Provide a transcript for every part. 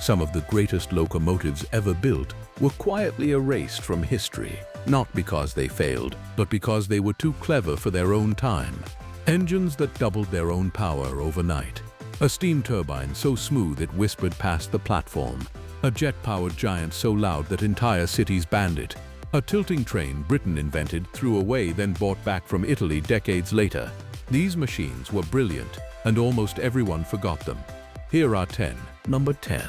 Some of the greatest locomotives ever built were quietly erased from history, not because they failed, but because they were too clever for their own time. Engines that doubled their own power overnight. A steam turbine so smooth it whispered past the platform. A jet-powered giant so loud that entire cities banned it. A tilting train Britain invented, threw away, then bought back from Italy decades later. These machines were brilliant, and almost everyone forgot them. Here are 10. Number 10.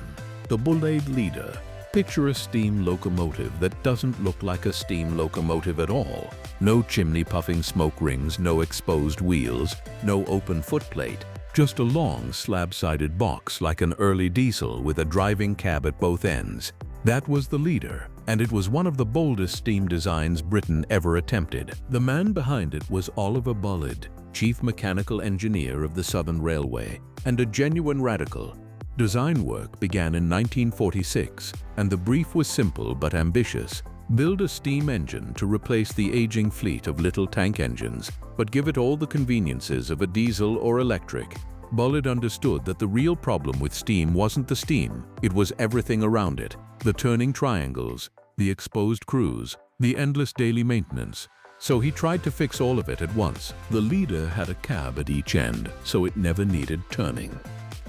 The Bullied Leader. Picture a steam locomotive that doesn't look like a steam locomotive at all. No chimney-puffing smoke rings, no exposed wheels, no open footplate. Just a long slab-sided box like an early diesel with a driving cab at both ends. That was the Leader, and it was one of the boldest steam designs Britain ever attempted. The man behind it was Oliver Bulleid, chief mechanical engineer of the Southern Railway, and a genuine radical. Design work began in 1946, and the brief was simple but ambitious. Build a steam engine to replace the aging fleet of little tank engines, but give it all the conveniences of a diesel or electric. Bulleid understood that the real problem with steam wasn't the steam, it was everything around it. The turning triangles, the exposed crews, the endless daily maintenance. So he tried to fix all of it at once. The Leader had a cab at each end, so it never needed turning.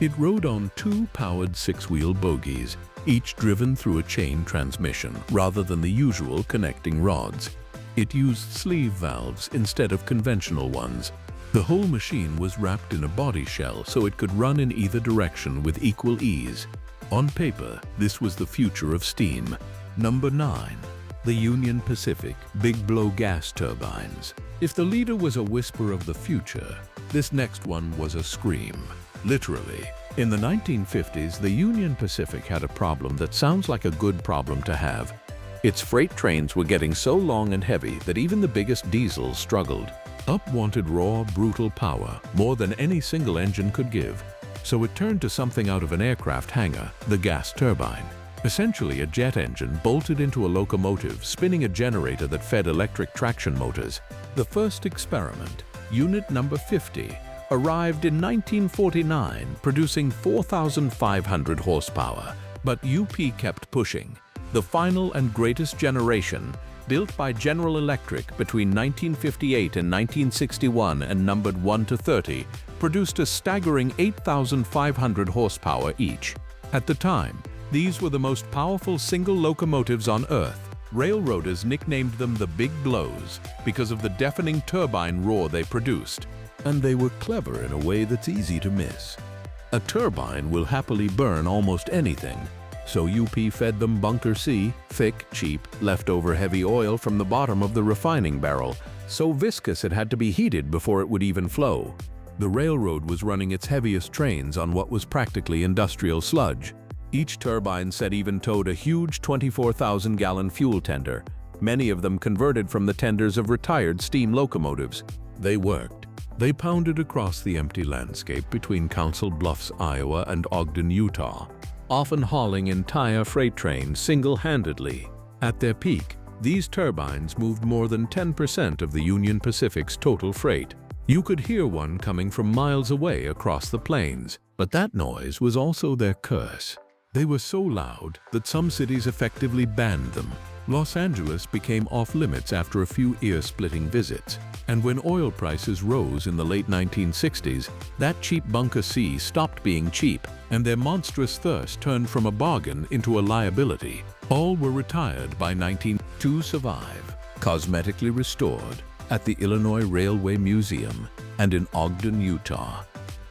It rode on two powered 6-wheel bogies, each driven through a chain transmission rather than the usual connecting rods. It used sleeve valves instead of conventional ones. The whole machine was wrapped in a body shell so it could run in either direction with equal ease. On paper, this was the future of steam. Number 9. The Union Pacific Big Blow Gas Turbines. If the Leader was a whisper of the future, this next one was a scream. Literally. In the 1950s, the Union Pacific had a problem that sounds like a good problem to have. Its freight trains were getting so long and heavy that even the biggest diesels struggled. Up wanted raw, brutal power, more than any single engine could give. So it turned to something out of an aircraft hangar, the gas turbine. Essentially a jet engine bolted into a locomotive, spinning a generator that fed electric traction motors. The first experiment, unit number 50, arrived in 1949, producing 4,500 horsepower. But UP kept pushing. The final and greatest generation, built by General Electric between 1958 and 1961 and numbered 1 to 30, produced a staggering 8,500 horsepower each. At the time, these were the most powerful single locomotives on Earth. Railroaders nicknamed them the Big Blows because of the deafening turbine roar they produced. And they were clever in a way that's easy to miss. A turbine will happily burn almost anything, so UP fed them bunker C, thick, cheap, leftover heavy oil from the bottom of the refining barrel, so viscous it had to be heated before it would even flow. The railroad was running its heaviest trains on what was practically industrial sludge. Each turbine set even towed a huge 24,000-gallon fuel tender, many of them converted from the tenders of retired steam locomotives. They worked. They pounded across the empty landscape between Council Bluffs, Iowa and Ogden, Utah, often hauling entire freight trains single-handedly. At their peak, these turbines moved more than 10% of the Union Pacific's total freight. You could hear one coming from miles away across the plains, but that noise was also their curse. They were so loud that some cities effectively banned them. Los Angeles became off-limits after a few ear-splitting visits. And when oil prices rose in the late 1960s, that cheap bunker C stopped being cheap, and their monstrous thirst turned from a bargain into a liability. All were retired by 1902 survive, cosmetically restored at the Illinois Railway Museum and in Ogden, Utah.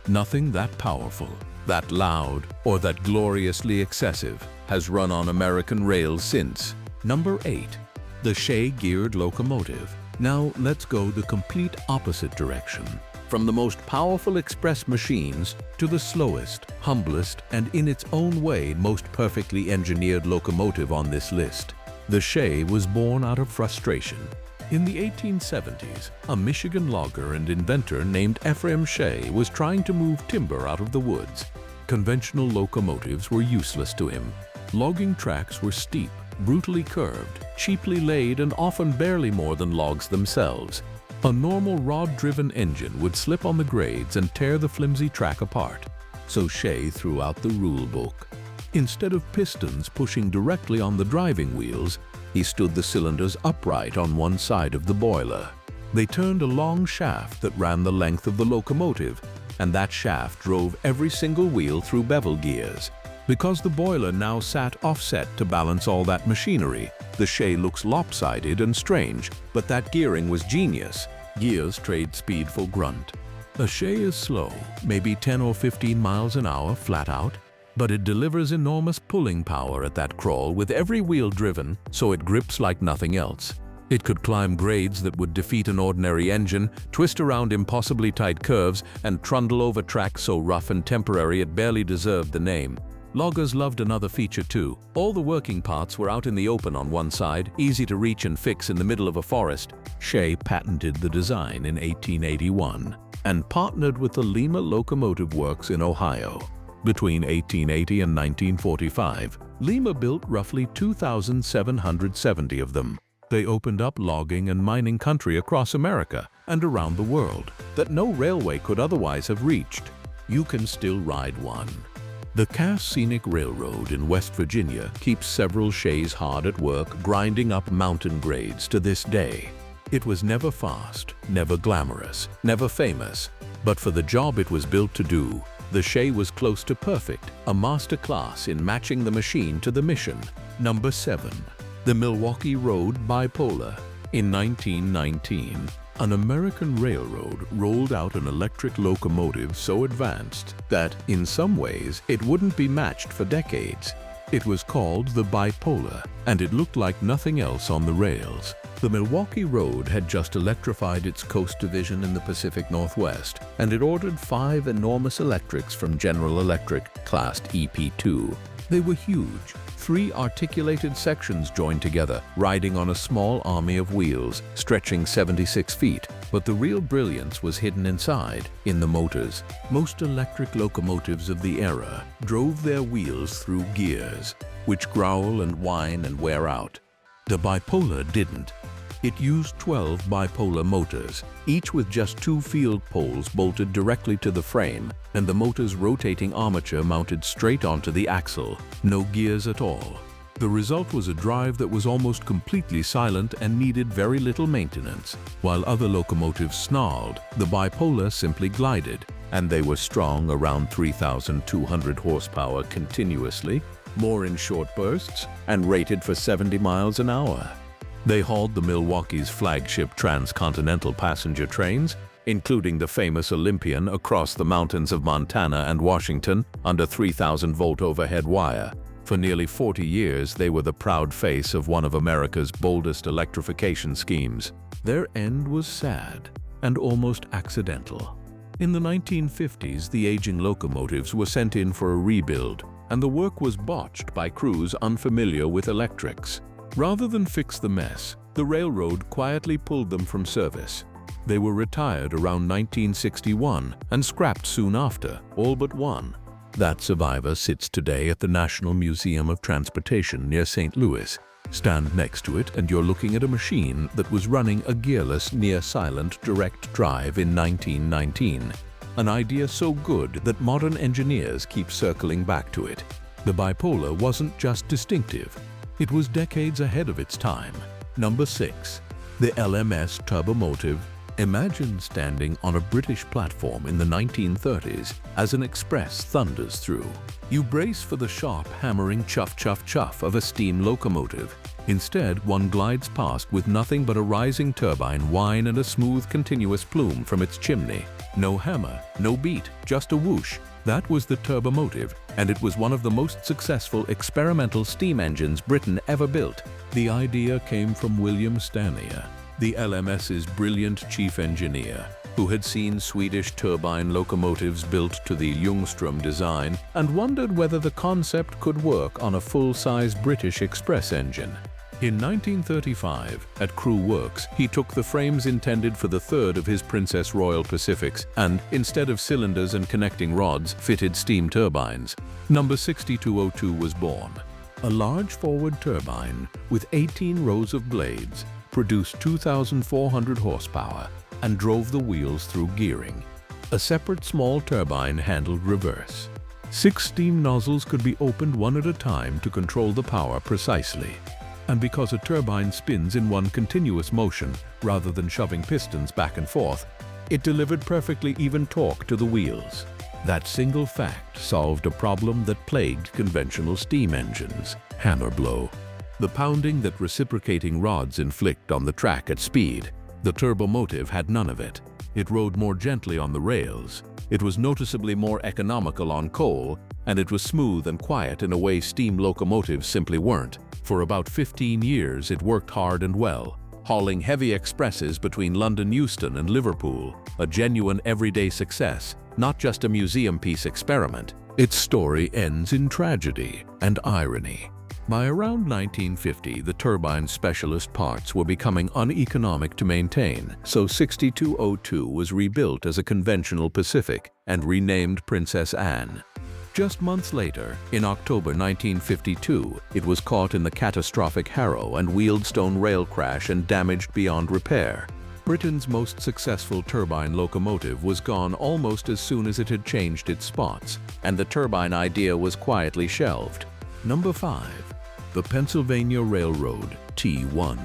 Nothing that powerful, that loud, or that gloriously excessive has run on American rails since. Number 8. The Shay geared locomotive. Now let's go the complete opposite direction. From the most powerful express machines to the slowest, humblest, and in its own way most perfectly engineered locomotive on this list. The Shay was born out of frustration. In the 1870s, a Michigan logger and inventor named Ephraim Shay was trying to move timber out of the woods. Conventional locomotives were useless to him. Logging tracks were steep, brutally curved, cheaply laid, and often barely more than logs themselves. A normal rod-driven engine would slip on the grades and tear the flimsy track apart. So Shay threw out the rule book. Instead of pistons pushing directly on the driving wheels, he stood the cylinders upright on one side of the boiler. They turned a long shaft that ran the length of the locomotive, and that shaft drove every single wheel through bevel gears. Because the boiler now sat offset to balance all that machinery, the Shay looks lopsided and strange, but that gearing was genius. Gears trade speed for grunt. A Shay is slow, maybe 10 or 15 miles an hour flat out, but it delivers enormous pulling power at that crawl with every wheel driven, so it grips like nothing else. It could climb grades that would defeat an ordinary engine, twist around impossibly tight curves, and trundle over tracks so rough and temporary it barely deserved the name. Loggers loved another feature too. All the working parts were out in the open on one side, easy to reach and fix in the middle of a forest. Shay patented the design in 1881 and partnered with the Lima Locomotive Works in Ohio. Between 1880 and 1945, Lima built roughly 2,770 of them. They opened up logging and mining country across America and around the world that no railway could otherwise have reached. You can still ride one. The Cass Scenic Railroad in West Virginia keeps several Shays hard at work grinding up mountain grades to this day. It was never fast, never glamorous, never famous, but for the job it was built to do, the Shay was close to perfect, a master class in matching the machine to the mission. Number 7. The Milwaukee Road Bipolar. In 1919, an American railroad rolled out an electric locomotive so advanced that, in some ways, it wouldn't be matched for decades. It was called the Bipolar, and it looked like nothing else on the rails. The Milwaukee Road had just electrified its coast division in the Pacific Northwest, and it ordered 5 enormous electrics from General Electric, classed EP2. They were huge. 3 articulated sections joined together, riding on a small army of wheels, stretching 76 feet. But the real brilliance was hidden inside, in the motors. Most electric locomotives of the era drove their wheels through gears, which growl and whine and wear out. The Bipolar didn't. It used 12 bipolar motors, each with just 2 field poles bolted directly to the frame, and the motor's rotating armature mounted straight onto the axle. No gears at all. The result was a drive that was almost completely silent and needed very little maintenance. While other locomotives snarled, the Bipolar simply glided, and they were strong around 3,200 horsepower continuously, more in short bursts, and rated for 70 miles an hour. They hauled the Milwaukee's flagship transcontinental passenger trains, including the famous Olympian across the mountains of Montana and Washington under 3,000-volt overhead wire. For nearly 40 years, they were the proud face of one of America's boldest electrification schemes. Their end was sad and almost accidental. In the 1950s, the aging locomotives were sent in for a rebuild, and the work was botched by crews unfamiliar with electrics. Rather than fix the mess, the railroad quietly pulled them from service. They were retired around 1961 and scrapped soon after, all but one. That survivor sits today at the National Museum of Transportation near St. Louis. Stand next to it and you're looking at a machine that was running a gearless, near-silent direct drive in 1919. An idea so good that modern engineers keep circling back to it. The Bipolar wasn't just distinctive. It was decades ahead of its time. Number 6. The LMS Turbomotive. Imagine standing on a British platform in the 1930s as an express thunders through. You brace for the sharp, hammering chuff, chuff, chuff of a steam locomotive. Instead, one glides past with nothing but a rising turbine whine and a smooth, continuous plume from its chimney. No hammer, no beat, just a whoosh. That was the Turbomotive, and it was one of the most successful experimental steam engines Britain ever built. The idea came from William Stanier, the LMS's brilliant chief engineer, who had seen Swedish turbine locomotives built to the Ljungström design and wondered whether the concept could work on a full-size British express engine. In 1935, at Crewe Works, he took the frames intended for the third of his Princess Royal Pacifics and, instead of cylinders and connecting rods, fitted steam turbines. Number 6202 was born. A large forward turbine with 18 rows of blades produced 2,400 horsepower and drove the wheels through gearing. A separate small turbine handled reverse. 6 steam nozzles could be opened one at a time to control the power precisely. And because a turbine spins in one continuous motion rather than shoving pistons back and forth, it delivered perfectly even torque to the wheels. That single fact solved a problem that plagued conventional steam engines: hammer blow. The pounding that reciprocating rods inflict on the track at speed. The Turbomotive had none of it. It rode more gently on the rails. It was noticeably more economical on coal, and it was smooth and quiet in a way steam locomotives simply weren't. For about 15 years, it worked hard and well, hauling heavy expresses between London Euston and Liverpool, a genuine everyday success, not just a museum piece experiment. Its story ends in tragedy and irony. By around 1950, the turbine specialist parts were becoming uneconomic to maintain, so 6202 was rebuilt as a conventional Pacific and renamed Princess Anne. Just months later, in October 1952, it was caught in the catastrophic Harrow and Wealdstone rail crash and damaged beyond repair. Britain's most successful turbine locomotive was gone almost as soon as it had changed its spots, and the turbine idea was quietly shelved. Number 5. The Pennsylvania Railroad T1.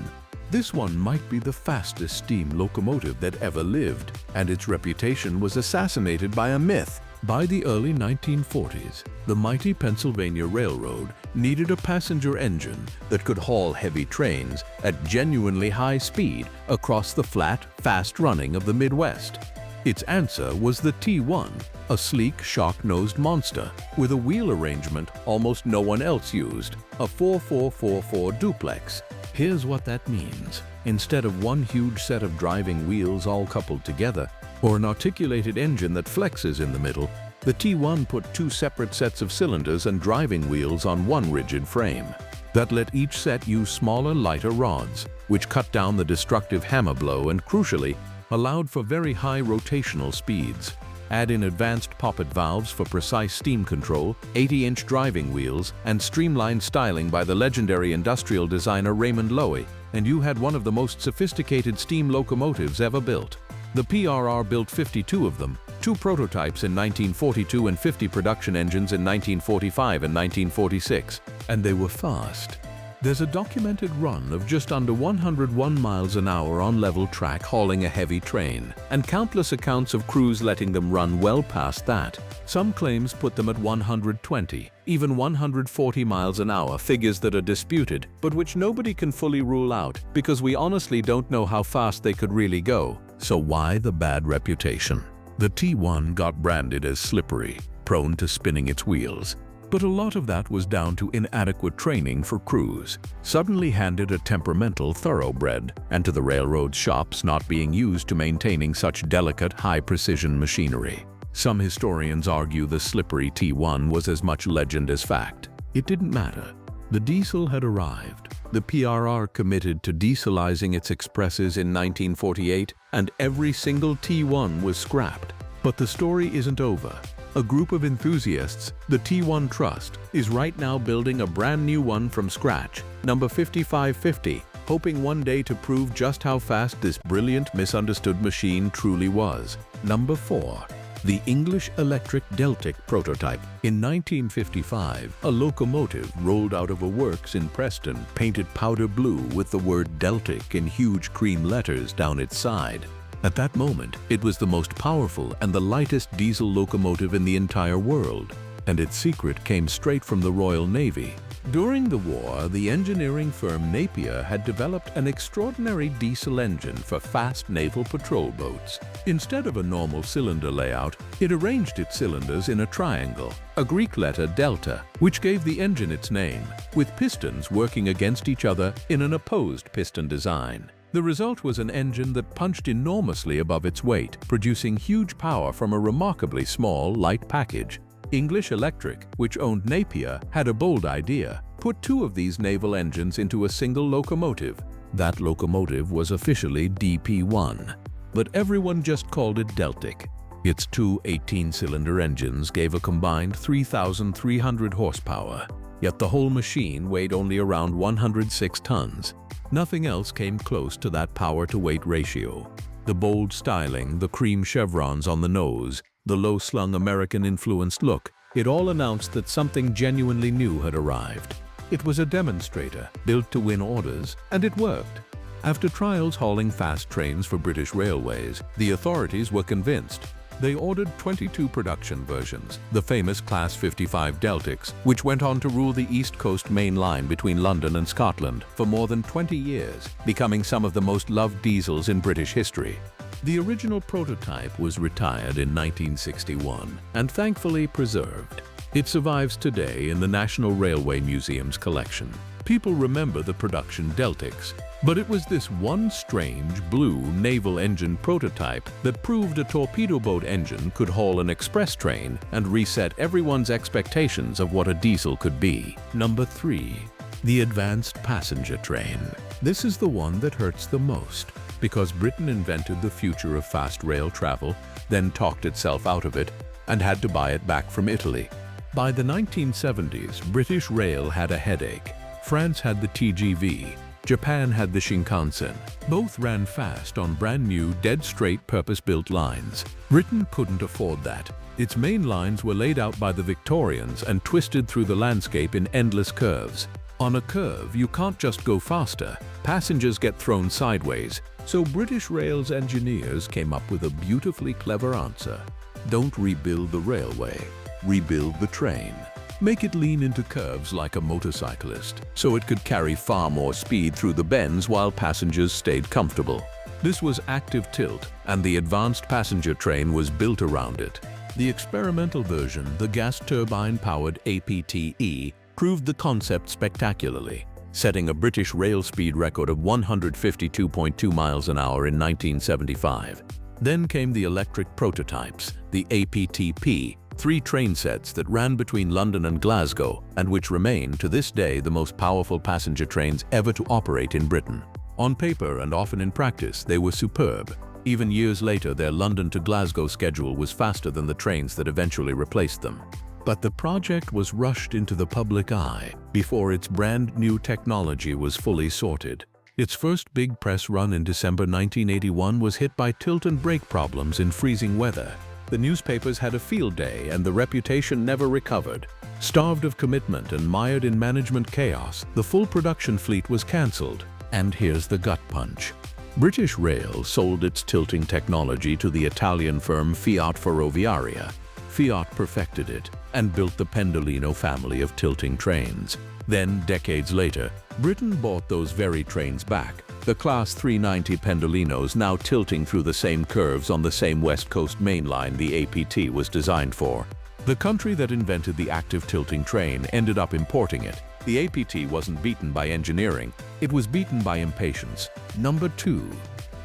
This one might be the fastest steam locomotive that ever lived, and its reputation was assassinated by a myth. By the early 1940s, the mighty Pennsylvania Railroad needed a passenger engine that could haul heavy trains at genuinely high speed across the flat, fast running of the Midwest. Its answer was the T1, a sleek, shock-nosed monster with a wheel arrangement almost no one else used, a 4444 duplex. Here's what that means. Instead of one huge set of driving wheels all coupled together, or an articulated engine that flexes in the middle, the T1 put 2 separate sets of cylinders and driving wheels on one rigid frame. That let each set use smaller, lighter rods, which cut down the destructive hammer blow and, crucially, allowed for very high rotational speeds. Add in advanced poppet valves for precise steam control, 80-inch driving wheels, and streamlined styling by the legendary industrial designer Raymond Loewy, and you had one of the most sophisticated steam locomotives ever built. The PRR built 52 of them, 2 prototypes in 1942 and 50 production engines in 1945 and 1946, and they were fast. There's a documented run of just under 101 miles an hour on level track hauling a heavy train, and countless accounts of crews letting them run well past that. Some claims put them at 120, even 140 miles an hour, figures that are disputed, but which nobody can fully rule out because we honestly don't know how fast they could really go. So why the bad reputation? The T1 got branded as slippery, prone to spinning its wheels. But a lot of that was down to inadequate training for crews, suddenly handed a temperamental thoroughbred, and to the railroad shops not being used to maintaining such delicate, high-precision machinery. Some historians argue the slippery T1 was as much legend as fact. It didn't matter. The diesel had arrived. The PRR committed to dieselizing its expresses in 1948, and every single T1 was scrapped. But the story isn't over. A group of enthusiasts, the T1 Trust, is right now building a brand new one from scratch, number 5550, hoping one day to prove just how fast this brilliant, misunderstood machine truly was. Number 4. The English Electric Deltic Prototype. In 1955, a locomotive rolled out of a works in Preston, painted powder blue with the word Deltic in huge cream letters down its side. At that moment, it was the most powerful and the lightest diesel locomotive in the entire world, and its secret came straight from the Royal Navy. During the war, the engineering firm Napier had developed an extraordinary diesel engine for fast naval patrol boats. Instead of a normal cylinder layout, it arranged its cylinders in a triangle, a Greek letter delta, which gave the engine its name, with pistons working against each other in an opposed piston design. The result was an engine that punched enormously above its weight, producing huge power from a remarkably small, light package. English Electric, which owned Napier, had a bold idea: put 2 of these naval engines into a single locomotive. That locomotive was officially DP1, but everyone just called it Deltic. Its 2 18-cylinder engines gave a combined 3,300 horsepower, yet the whole machine weighed only around 106 tons. Nothing else came close to that power-to-weight ratio. The bold styling, the cream chevrons on the nose, the low-slung American-influenced look, It all announced that something genuinely new had arrived. It was a demonstrator, built to win orders, and it worked. After trials hauling fast trains for British Railways, the authorities were convinced. They ordered 22 production versions, the famous Class 55 Deltics, which went on to rule the East Coast main line between London and Scotland for more than 20 years, becoming some of the most loved diesels in British history. The original prototype was retired in 1961 and thankfully preserved. It survives today in the National Railway Museum's collection. People remember the production Deltics, but it was this one strange blue naval engine prototype that proved a torpedo boat engine could haul an express train and reset everyone's expectations of what a diesel could be. Number 3. The Advanced Passenger Train. This is the one that hurts the most, because Britain invented the future of fast rail travel, then talked itself out of it, and had to buy it back from Italy. By the 1970s, British Rail had a headache. France had the TGV, Japan had the Shinkansen. Both ran fast on brand new, dead-straight, purpose-built lines. Britain couldn't afford that. Its main lines were laid out by the Victorians and twisted through the landscape in endless curves. On a curve, you can't just go faster. Passengers get thrown sideways. So British Rail's engineers came up with a beautifully clever answer. Don't rebuild the railway, rebuild the train. Make it lean into curves like a motorcyclist, so it could carry far more speed through the bends while passengers stayed comfortable. This was active tilt, and the advanced passenger train was built around it. The experimental version, the gas turbine-powered APTE, proved the concept spectacularly, setting a British rail speed record of 152.2 miles an hour in 1975. Then came the electric prototypes, the APTP, 3 train sets that ran between London and Glasgow and which remain to this day the most powerful passenger trains ever to operate in Britain. On paper and often in practice, they were superb. Even years later, their London to Glasgow schedule was faster than the trains that eventually replaced them. But the project was rushed into the public eye before its brand new technology was fully sorted. Its first big press run in December 1981 was hit by tilt and brake problems in freezing weather. The newspapers had a field day and the reputation never recovered. Starved of commitment and mired in management chaos, the full production fleet was cancelled. And here's the gut punch. British Rail sold its tilting technology to the Italian firm Fiat Ferroviaria. Fiat perfected it and built the Pendolino family of tilting trains. Then, decades later, Britain bought those very trains back, the Class 390 Pendolinos now tilting through the same curves on the same West Coast main line the APT was designed for. The country that invented the active tilting train ended up importing it. The APT wasn't beaten by engineering, it was beaten by impatience. Number 2.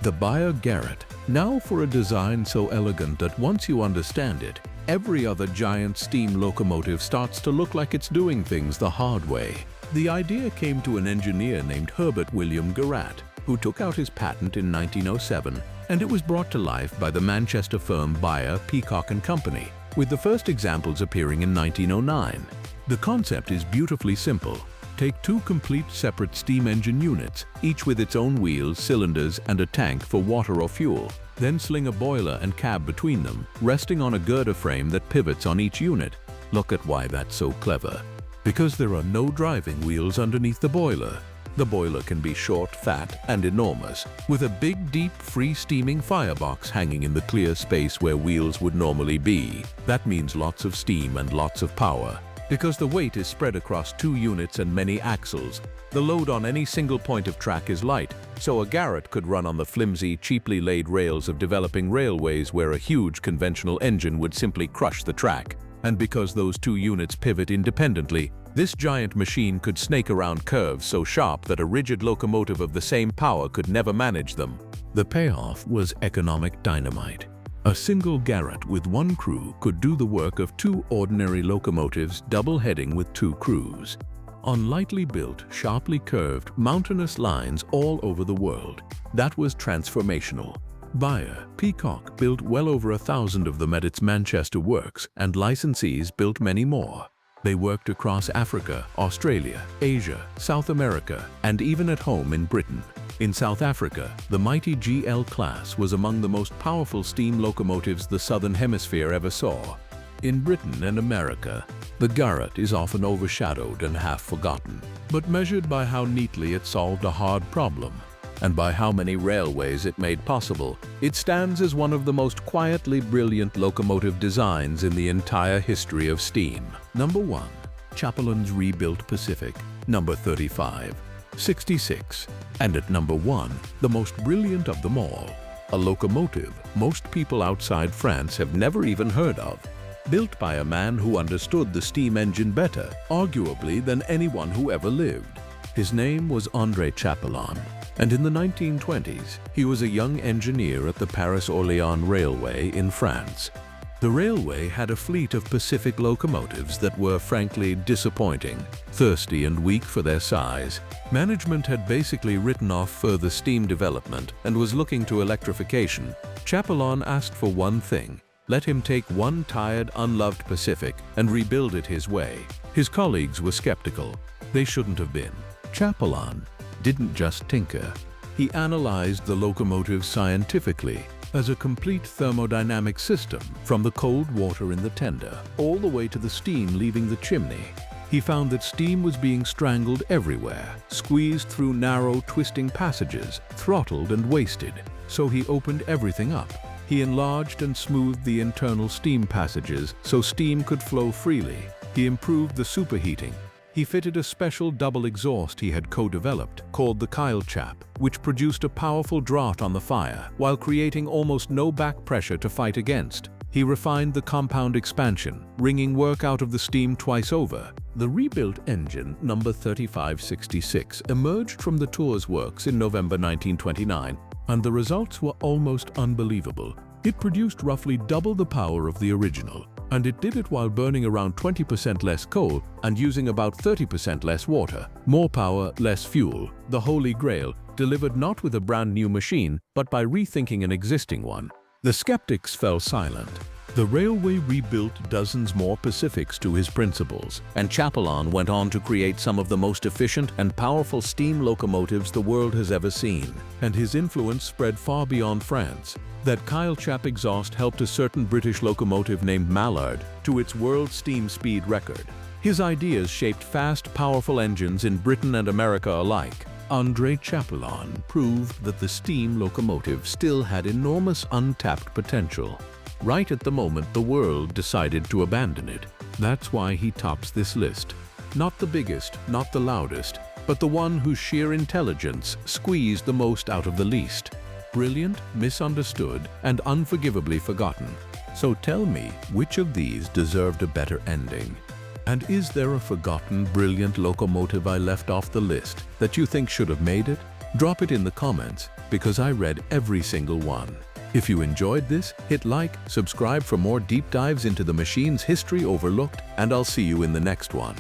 The Beyer-Garratt. Now for a design so elegant that once you understand it, every other giant steam locomotive starts to look like it's doing things the hard way. The idea came to an engineer named Herbert William Garratt, who took out his patent in 1907, and it was brought to life by the Manchester firm Beyer, Peacock and Company, with the first examples appearing in 1909. The concept is beautifully simple. Take 2 complete separate steam engine units, each with its own wheels, cylinders, and a tank for water or fuel. Then sling a boiler and cab between them, resting on a girder frame that pivots on each unit. Look at why that's so clever. Because there are no driving wheels underneath the boiler. The boiler can be short, fat, and enormous, with a big, deep, free-steaming firebox hanging in the clear space where wheels would normally be. That means lots of steam and lots of power. Because the weight is spread across 2 units and many axles, the load on any single point of track is light, so a Garratt could run on the flimsy, cheaply laid rails of developing railways where a huge conventional engine would simply crush the track. And because those 2 units pivot independently, this giant machine could snake around curves so sharp that a rigid locomotive of the same power could never manage them. The payoff was economic dynamite. A single Garratt with 1 crew could do the work of 2 ordinary locomotives double-heading with 2 crews. On lightly built, sharply curved, mountainous lines all over the world. That was transformational. Beyer, Peacock built well over 1,000 of them at its Manchester works, and licensees built many more. They worked across Africa, Australia, Asia, South America, and even at home in Britain. In South Africa, the mighty GL class was among the most powerful steam locomotives the Southern Hemisphere ever saw. In Britain and America, the Garratt is often overshadowed and half forgotten, but measured by how neatly it solved a hard problem and by how many railways it made possible, it stands as one of the most quietly brilliant locomotive designs in the entire history of steam. Number 1. Chapelon's rebuilt Pacific, number 35, 66. And at number 1, the most brilliant of them all, a locomotive most people outside France have never even heard of. Built by a man who understood the steam engine better, arguably, than anyone who ever lived. His name was André Chapelon, and in the 1920s, he was a young engineer at the Paris-Orléans Railway in France. The railway had a fleet of Pacific locomotives that were frankly disappointing, thirsty and weak for their size. Management had basically written off further steam development and was looking to electrification. Chapelon asked for one thing: let him take one tired, unloved Pacific and rebuild it his way. His colleagues were skeptical. They shouldn't have been. Chapelon didn't just tinker. He analyzed the locomotive scientifically as a complete thermodynamic system, from the cold water in the tender all the way to the steam leaving the chimney. He found that steam was being strangled everywhere, squeezed through narrow, twisting passages, throttled and wasted. So he opened everything up. He enlarged and smoothed the internal steam passages so steam could flow freely. He improved the superheating. He fitted a special double exhaust he had co-developed, called the Kyle Chap, which produced a powerful draught on the fire, while creating almost no back pressure to fight against. He refined the compound expansion, wringing work out of the steam twice over. The rebuilt engine, number 3566, emerged from the Tours works in November 1929, and the results were almost unbelievable. It produced roughly double the power of the original, and it did it while burning around 20% less coal and using about 30% less water. More power, less fuel. The Holy Grail, delivered not with a brand new machine, but by rethinking an existing one. The skeptics fell silent. The railway rebuilt dozens more Pacifics to his principles, and Chapelon went on to create some of the most efficient and powerful steam locomotives the world has ever seen. And his influence spread far beyond France. That Kyle Chap exhaust helped a certain British locomotive named Mallard to its world steam speed record. His ideas shaped fast, powerful engines in Britain and America alike. André Chapelon proved that the steam locomotive still had enormous untapped potential. Right at the moment the world decided to abandon it. That's why he tops this list. Not the biggest, not the loudest, but the one whose sheer intelligence squeezed the most out of the least. Brilliant, misunderstood, and unforgivably forgotten. So tell me, which of these deserved a better ending? And is there a forgotten, brilliant locomotive I left off the list that you think should have made it? Drop it in the comments, because I read every single one. If you enjoyed this, hit like, subscribe for more deep dives into the machine's history overlooked, and I'll see you in the next one.